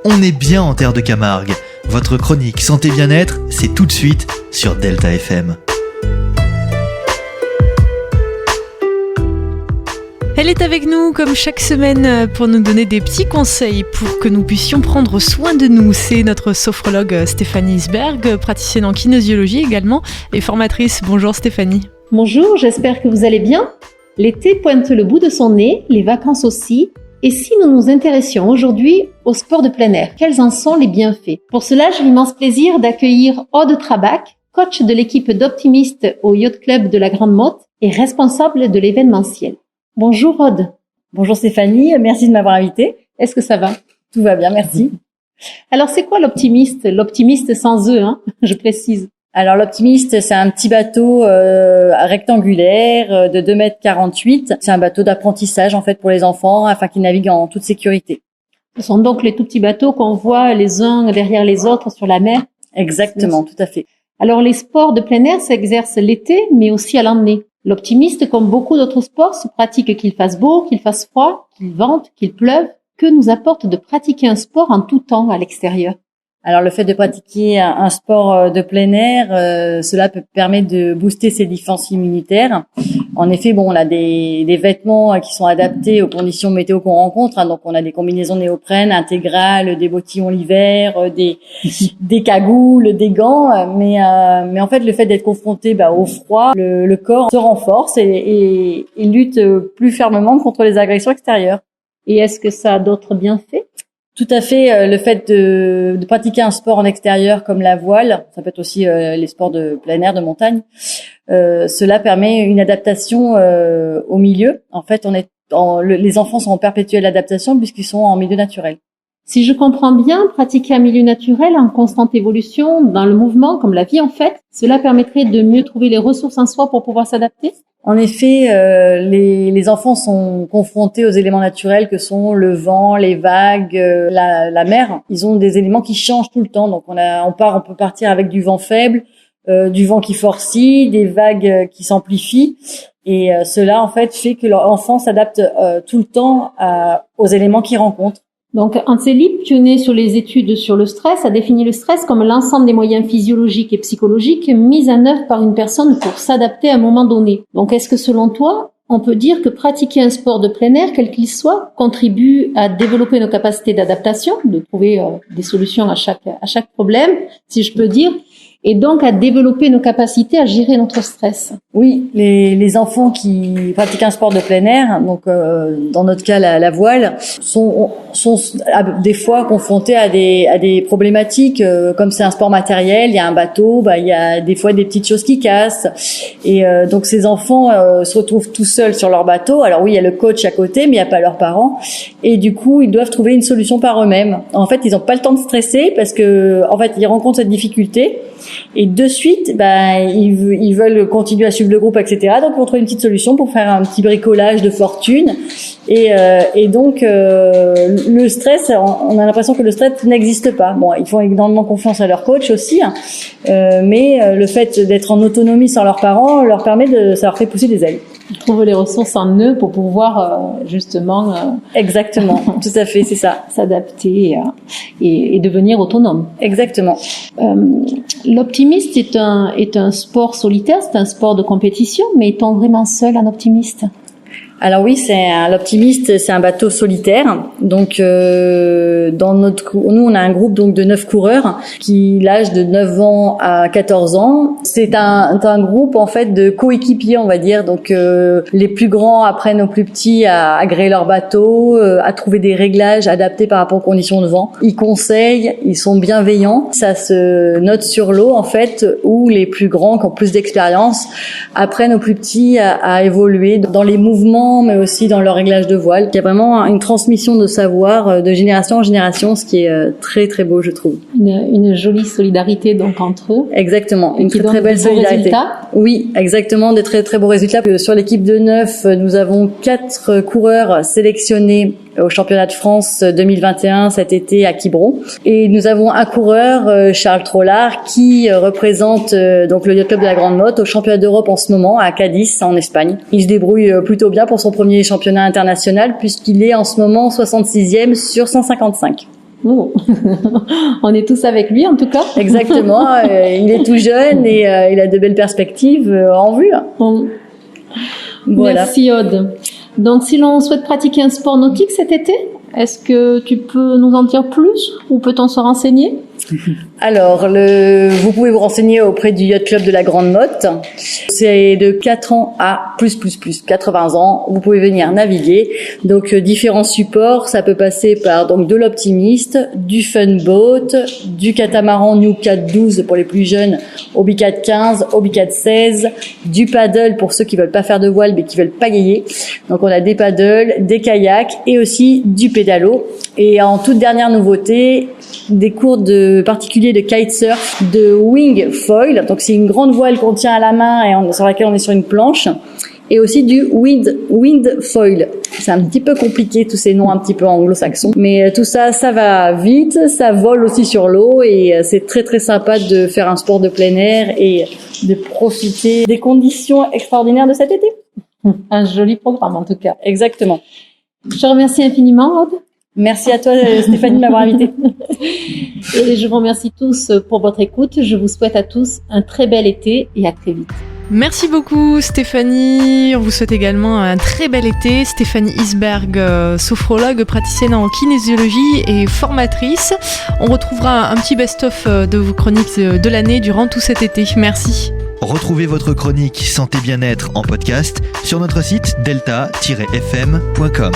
On est bien en terre de Camargue. Votre chronique Santé Bien-être, c'est tout de suite sur Delta FM. Elle est avec nous comme chaque semaine pour nous donner des petits conseils pour que nous puissions prendre soin de nous. C'est notre sophrologue Stéphanie Isberg, praticienne en kinésiologie également et formatrice. Bonjour Stéphanie. Bonjour, j'espère que vous allez bien. L'été pointe le bout de son nez, les vacances aussi. Et si nous nous intéressions aujourd'hui au sport de plein air, quels en sont les bienfaits? Pour cela, j'ai l'immense plaisir d'accueillir Aude Trabac, coach de l'équipe d'optimistes au Yacht Club de la Grande Motte et responsable de l'événementiel. Bonjour Aude. Bonjour Stéphanie, merci de m'avoir invitée. Est-ce que ça va? Tout va bien, merci. Alors c'est quoi l'optimiste? L'optimiste sans eux, je précise. Alors l'optimiste, c'est un petit bateau rectangulaire de 2,48 m. C'est un bateau d'apprentissage en fait pour les enfants afin qu'ils naviguent en toute sécurité. Ce sont donc les tout petits bateaux qu'on voit les uns derrière les autres sur la mer? Exactement, tout à fait. Alors les sports de plein air s'exercent l'été mais aussi à l'année. L'optimiste, comme beaucoup d'autres sports, se pratique qu'il fasse beau, qu'il fasse froid, qu'il vente, qu'il pleuve. Que nous apporte de pratiquer un sport en tout temps à l'extérieur? Alors le fait de pratiquer un sport de plein air, cela peut permettre de booster ses défenses immunitaires. En effet, on a des vêtements qui sont adaptés aux conditions météo qu'on rencontre. Donc on a des combinaisons néoprène intégrales, des bottillons l'hiver, des cagoules, des gants. Mais en fait, le fait d'être confronté au froid, le corps se renforce et lutte plus fermement contre les agressions extérieures. Et est-ce que ça a d'autres bienfaits? Tout à fait. Le fait de pratiquer un sport en extérieur comme la voile, ça peut être aussi les sports de plein air, de montagne, cela permet une adaptation au milieu. En fait, les enfants sont en perpétuelle adaptation puisqu'ils sont en milieu naturel. Si je comprends bien, pratiquer un milieu naturel en constante évolution, dans le mouvement, comme la vie en fait, cela permettrait de mieux trouver les ressources en soi pour pouvoir s'adapter? En effet, les enfants sont confrontés aux éléments naturels que sont le vent, les vagues, la mer. Ils ont des éléments qui changent tout le temps. Donc on peut partir avec du vent faible, du vent qui forcit, des vagues qui s'amplifient. Et cela en fait fait que l'enfant s'adapte tout le temps aux éléments qu'il rencontre. Donc, Anselip, pionnier sur les études sur le stress, a défini le stress comme l'ensemble des moyens physiologiques et psychologiques mis en œuvre par une personne pour s'adapter à un moment donné. Donc, est-ce que selon toi, on peut dire que pratiquer un sport de plein air, quel qu'il soit, contribue à développer nos capacités d'adaptation, de trouver des solutions à chaque problème, si je peux dire, et donc à développer nos capacités à gérer notre stress? Oui, les enfants qui pratiquent un sport de plein air, donc dans notre cas la voile, sont des fois confrontés à des problématiques comme c'est un sport matériel, il y a un bateau, il y a des fois des petites choses qui cassent et donc ces enfants se retrouvent tout seuls sur leur bateau. Alors oui, il y a le coach à côté, mais il n'y a pas leurs parents et du coup ils doivent trouver une solution par eux-mêmes. En fait, ils n'ont pas le temps de stresser parce que en fait ils rencontrent cette difficulté. Et de suite, ils veulent continuer à suivre le groupe, etc. Donc, ils vont trouver une petite solution pour faire un petit bricolage de fortune. Et donc, le stress, on a l'impression que le stress n'existe pas. Bon, ils font énormément confiance à leur coach aussi, mais le fait d'être en autonomie sans leurs parents ça leur fait pousser des ailes. Ils trouvent les ressources en eux pour pouvoir justement exactement, tout à fait, c'est ça, s'adapter et devenir autonome. Exactement. L'optimiste est un sport solitaire, c'est un sport de compétition, mais est-on vraiment seul en optimiste? Alors oui, l'optimiste, c'est un bateau solitaire. Donc nous on a un groupe donc de 9 coureurs qui l'âge de 9 ans à 14 ans. C'est un groupe en fait de coéquipiers, on va dire. Donc les plus grands apprennent aux plus petits à agréer leur bateau, à trouver des réglages adaptés par rapport aux conditions de vent. Ils conseillent, ils sont bienveillants. Ça se note sur l'eau en fait où les plus grands qui ont plus d'expérience apprennent aux plus petits à évoluer dans les mouvements mais aussi dans leur réglage de voile. Il y a vraiment une transmission de savoir de génération en génération, ce qui est très très beau, je trouve. Une jolie solidarité donc entre eux. Exactement, une très belle solidarité. Résultats. Oui, exactement, des très très beaux résultats. Sur l'équipe de 9, nous avons 4 coureurs sélectionnés au championnat de France 2021 cet été à Quiberon. Et nous avons un coureur, Charles Trollard, qui représente donc le Yacht Club de la Grande Motte au championnat d'Europe en ce moment à Cadiz en Espagne. Il se débrouille plutôt bien pour son premier championnat international puisqu'il est en ce moment 66e sur 155. Oh. On est tous avec lui en tout cas. Exactement. Il est tout jeune et il a de belles perspectives en vue. Bon. Voilà. Merci Aude. Donc si l'on souhaite pratiquer un sport nautique cet été, est-ce que tu peux nous en dire plus ou peut-on se renseigner? Alors, vous pouvez vous renseigner auprès du Yacht Club de la Grande Motte. C'est de 4 ans à plus, 80 ans. Vous pouvez venir naviguer. Donc, différents supports. Ça peut passer par donc de l'optimiste, du fun boat, du catamaran New Cat 12 pour les plus jeunes, Hobby Cat 15, Hobby Cat 16, du paddle pour ceux qui veulent pas faire de voile mais qui veulent pagayer. Donc, on a des paddles, des kayaks et aussi du pédalo. Et en toute dernière nouveauté, des cours particuliers de kitesurf, de wing foil. Donc c'est une grande voile qu'on tient à la main et sur laquelle on est sur une planche. Et aussi du wind foil. C'est un petit peu compliqué, tous ces noms un petit peu anglo-saxons. Mais tout ça, ça va vite, ça vole aussi sur l'eau et c'est très très sympa de faire un sport de plein air et de profiter des conditions extraordinaires de cet été. Un joli programme en tout cas. Exactement. Je te remercie infiniment Aude. Merci à toi Stéphanie de m'avoir invitée. Et je vous remercie tous pour votre écoute. Je vous souhaite à tous un très bel été et à très vite. Merci beaucoup Stéphanie, on vous souhaite également un très bel été. Stéphanie Isberg, sophrologue, praticienne en kinésiologie et formatrice. On retrouvera un petit best-of de vos chroniques de l'année durant tout cet été. Merci. Retrouvez votre chronique Santé Bien-être en podcast sur notre site delta-fm.com.